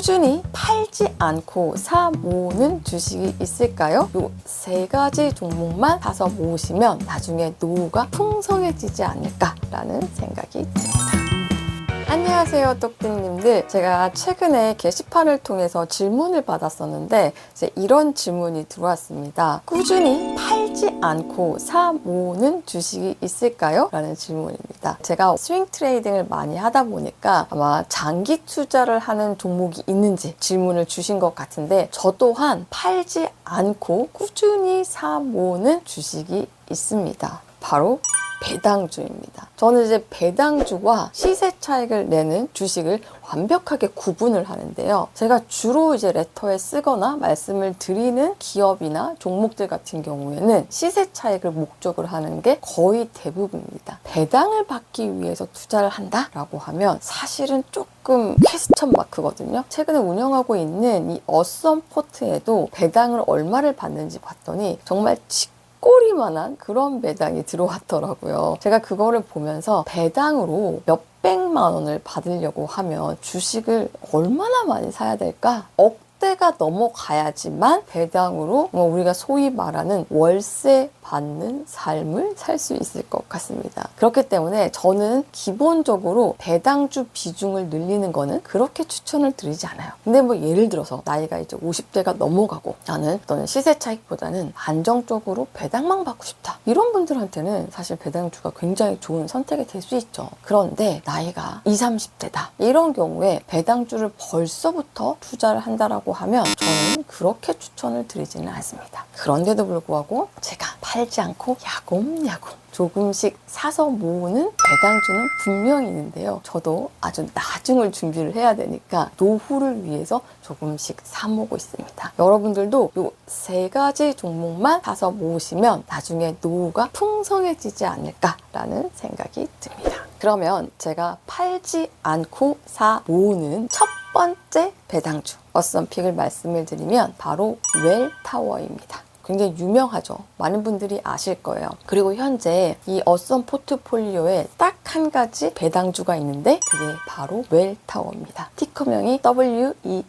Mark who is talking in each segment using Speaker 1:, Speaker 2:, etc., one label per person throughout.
Speaker 1: 꾸준히 팔지 않고 사 모으는 주식이 있을까요? 요 세 가지 종목만 사서 모으시면 나중에 노후가 풍성해지지 않을까라는 생각이 듭니다. 안녕하세요, 똑띠님들. 제가 최근에 게시판을 통해서 질문을 받았었는데 이제 이런 질문이 들어왔습니다. 꾸준히 팔지 않고 사 모으는 주식이 있을까요? 라는 질문입니다. 제가 스윙 트레이딩을 많이 하다 보니까 아마 장기 투자를 하는 종목이 있는지 질문을 주신 것 같은데, 저 또한 팔지 않고 꾸준히 사 모으는 주식이 있습니다. 바로 배당주입니다. 저는 이제 배당주와 시세 차익을 내는 주식을 완벽하게 구분을 하는데요. 제가 주로 이제 레터에 쓰거나 말씀을 드리는 기업이나 종목들 같은 경우에는 시세 차익을 목적으로 하는 게 거의 대부분입니다. 배당을 받기 위해서 투자를 한다라고 하면 사실은 조금 퀘스천 마크거든요. 최근에 운영하고 있는 이 어썸포트에도 배당을 얼마를 받는지 봤더니 정말 꼬리만한 그런 배당이 들어왔더라고요. 제가 그거를 보면서 배당으로 몇백만 원을 받으려고 하면 주식을 얼마나 많이 사야 될까? 억대가 넘어가야지만 배당으로 우리가 소위 말하는 월세 받는 삶을 살 수 있을 것 같습니다. 그렇기 때문에 저는 기본적으로 배당주 비중을 늘리는 거는 그렇게 추천을 드리지 않아요. 근데 뭐 예를 들어서 나이가 이제 50대가 넘어가고 나는 어떤 시세 차익보다는 안정적으로 배당만 받고 싶다, 이런 분들한테는 사실 배당주가 굉장히 좋은 선택이 될 수 있죠. 그런데 나이가 20, 30대다 이런 경우에 배당주를 벌써부터 투자를 한다라고 하면 저는 그렇게 추천을 드리지는 않습니다. 그런데도 불구하고 제가 팔지 않고 야곱야곱 조금씩 사서 모으는 배당주는 분명히 있는데요. 저도 아주 나중을 준비를 해야 되니까 노후를 위해서 조금씩 사 모으고 있습니다. 여러분들도 이 세 가지 종목만 사서 모으시면 나중에 노후가 풍성해지지 않을까라는 생각이 듭니다. 그러면 제가 팔지 않고 사 모으는 첫 번째 배당주 어썸픽을 말씀을 드리면 바로 웰타워입니다. 굉장히 유명하죠. 많은 분들이 아실 거예요. 그리고 현재 이 어썸 포트폴리오에 딱 한 가지 배당주가 있는데 그게 바로 웰타워입니다. 티커명이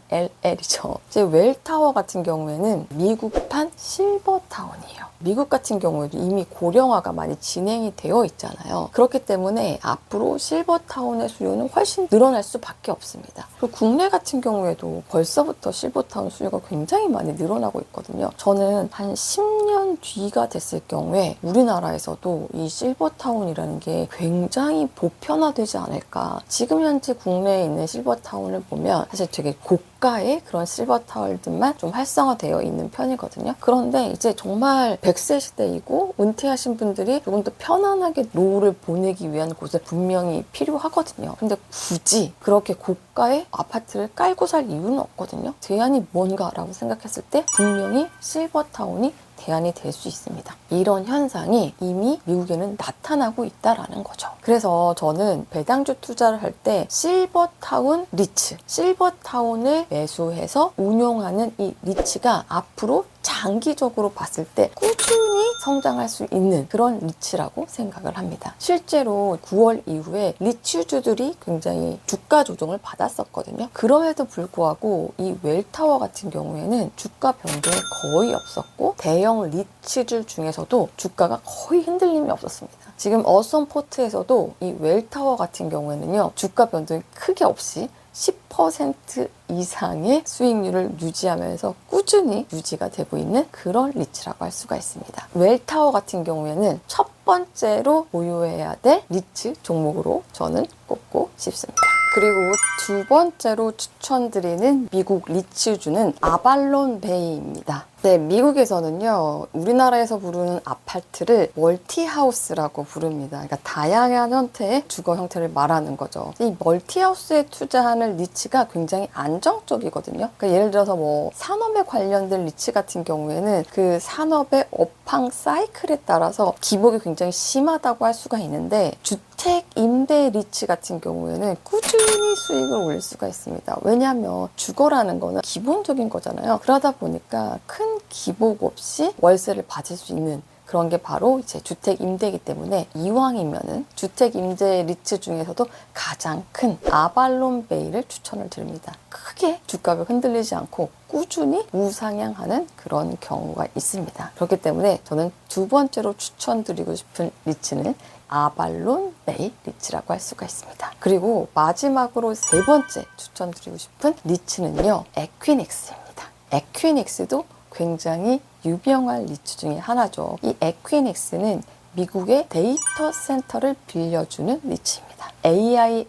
Speaker 1: WELL이죠. 이제 웰타워 같은 경우에는 미국판 실버타운이에요. 미국 같은 경우에도 이미 고령화가 많이 진행이 되어 있잖아요. 그렇기 때문에 앞으로 실버타운의 수요는 훨씬 늘어날 수밖에 없습니다. 그리고 국내 같은 경우에도 벌써부터 실버타운 수요가 굉장히 많이 늘어나고 있거든요. 저는 한 10년 뒤가 됐을 경우에 우리나라에서도 이 실버타운이라는 게 굉장히 보편화되지 않을까. 지금 현재 국내에 있는 실버타운을 보면 사실 되게 고가의 그런 실버타운들만 좀 활성화되어 있는 편이거든요. 그런데 이제 정말 100세 시대이고 은퇴하신 분들이 조금 더 편안하게 노후를 보내기 위한 곳은 분명히 필요하거든요. 근데 굳이 그렇게 고가의 아파트를 깔고 살 이유는 없거든요. 대안이 뭔가라고 생각했을 때 분명히 실버타운이 대안이 될 수 있습니다. 이런 현상이 이미 미국에는 나타나고 있다라는 거죠. 그래서 저는 배당주 투자를 할 때 실버타운 리츠, 실버타운을 매수해서 운용하는 이 리츠가 앞으로 장기적으로 봤을 때 꾸준히 성장할 수 있는 그런 리츠라고 생각을 합니다. 실제로 9월 이후에 리츠주들이 굉장히 주가 조정을 받았었거든요. 그럼에도 불구하고 이 웰타워 같은 경우에는 주가 변동이 거의 없었고 대형 리츠들 중에서도 주가가 거의 흔들림이 없었습니다. 지금 어썸포트에서도 이 웰타워 같은 경우에는요, 주가 변동이 크게 없이 10% 이상의 수익률을 유지하면서 꾸준히 유지가 되고 있는 그런 리츠라고 할 수가 있습니다. 웰타워 같은 경우에는 첫 번째로 보유해야 될 리츠 종목으로 저는 꼽고 싶습니다. 그리고 두 번째로 추천드리는 미국 리츠주는 아발론 베이입니다. 네, 미국에서는요, 우리나라에서 부르는 아파트를 멀티하우스라고 부릅니다. 그러니까 다양한 형태의 주거 형태를 말하는 거죠. 이 멀티하우스에 투자하는 리츠가 굉장히 안정적이거든요. 그러니까 예를 들어서 뭐 산업에 관련된 리츠 같은 경우에는 그 산업의 업황 사이클에 따라서 기복이 굉장히 심하다고 할 수가 있는데, 주택 임대 리츠 같은 경우에는 꾸준히 수익을 올릴 수가 있습니다. 왜냐하면 주거라는 거는 기본적인 거잖아요. 그러다 보니까 큰 기복 없이 월세를 받을 수 있는 그런 게 바로 이제 주택 임대이기 때문에 이왕이면은 주택 임대 리츠 중에서도 가장 큰 아발론 베이를 추천을 드립니다. 크게 주가가 흔들리지 않고 꾸준히 우상향하는 그런 경우가 있습니다. 그렇기 때문에 저는 두 번째로 추천드리고 싶은 리츠는 아발론 베이 리츠라고 할 수가 있습니다. 그리고 마지막으로 세 번째 추천드리고 싶은 리츠는요, 에퀴닉스입니다. 에퀴닉스도 굉장히 유명한 리츠 중에 하나죠. 이 에퀴닉스는 미국의 데이터 센터를 빌려주는 리츠입니다. AI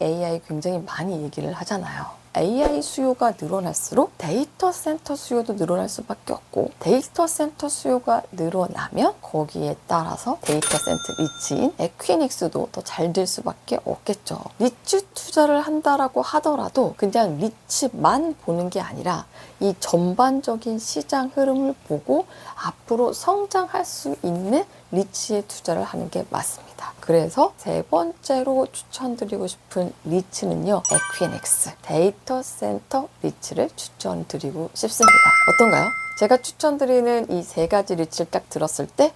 Speaker 1: 굉장히 많이 얘기를 하잖아요. AI 수요가 늘어날수록 데이터 센터 수요도 늘어날 수밖에 없고, 데이터 센터 수요가 늘어나면 거기에 따라서 데이터 센터 리츠인 에퀴닉스도 더 잘 될 수밖에 없겠죠. 리츠 투자를 한다라고 하더라도 그냥 리츠만 보는 게 아니라 이 전반적인 시장 흐름을 보고 앞으로 성장할 수 있는 리츠에 투자를 하는 게 맞습니다. 그래서 세 번째로 추천드리고 싶은 리츠는요, 에퀴닉스 데이터 센터 리츠를 추천드리고 싶습니다. 어떤가요? 제가 추천드리는 이 세 가지 리츠를 딱 들었을 때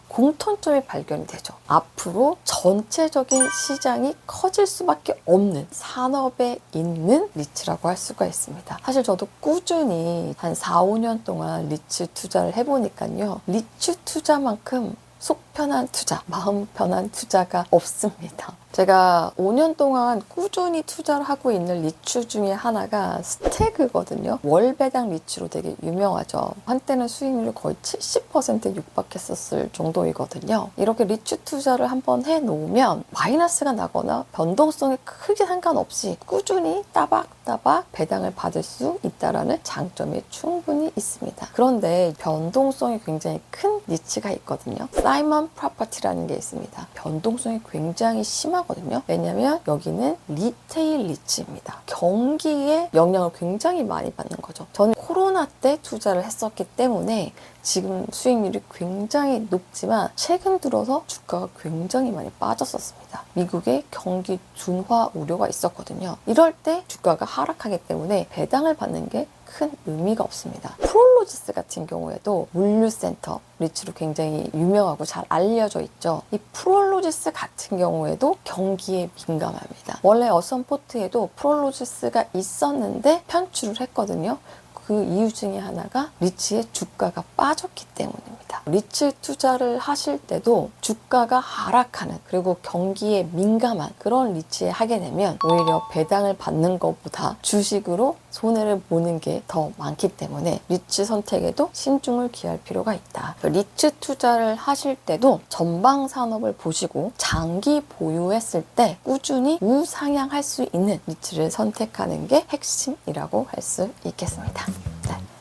Speaker 1: 공통점이 발견이 되죠. 앞으로 전체적인 시장이 커질 수밖에 없는 산업에 있는 리츠라고 할 수가 있습니다. 사실 저도 꾸준히 한 4, 5년 동안 리츠 투자를 해보니까요, 리츠 투자만큼 속 편한 투자, 마음 편한 투자가 없습니다. 제가 5년 동안 꾸준히 투자를 하고 있는 리츠 중에 하나가 스태그거든요. 월배당 리츠로 되게 유명하죠. 한때는 수익률이 거의 70%에 육박했었을 정도이거든요. 이렇게 리츠 투자를 한번 해놓으면 마이너스가 나거나 변동성에 크게 상관없이 꾸준히 따박따박 배당을 받을 수 있다는 장점이 충분히 있습니다. 그런데 변동성이 굉장히 큰 리츠가 있거든요. 사이먼 프로퍼티라는 게 있습니다. 변동성이 굉장히 심하거든요. 왜냐하면 여기는 리테일 리츠입니다. 경기에 영향을 굉장히 많이 받는 거죠. 저는 코로나 때 투자를 했었기 때문에 지금 수익률이 굉장히 높지만 최근 들어서 주가가 굉장히 많이 빠졌었습니다. 미국의 경기 둔화 우려가 있었거든요. 이럴 때 주가가 하락하기 때문에 배당을 받는 게 큰 의미가 없습니다. 프롤로지스 같은 경우에도 물류센터 리츠로 굉장히 유명하고 잘 알려져 있죠. 이 프롤로지스 같은 경우에도 경기에 민감합니다. 원래 어선포트에도 프롤로지스가 있었는데 편출을 했거든요. 그 이유 중에 하나가 리츠의 주가가 빠졌기 때문입니다. 리츠 투자를 하실 때도 주가가 하락하는, 그리고 경기에 민감한 그런 리츠에 하게 되면 오히려 배당을 받는 것보다 주식으로 손해를 보는 게 더 많기 때문에 리츠 선택에도 신중을 기할 필요가 있다. 리츠 투자를 하실 때도 전방 산업을 보시고 장기 보유했을 때 꾸준히 우상향할 수 있는 리츠를 선택하는 게 핵심이라고 할 수 있겠습니다.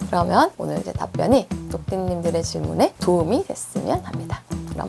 Speaker 1: 그러면 오늘 이제 답변이 쪽디님들의 질문에 도움이 됐으면 합니다. 그럼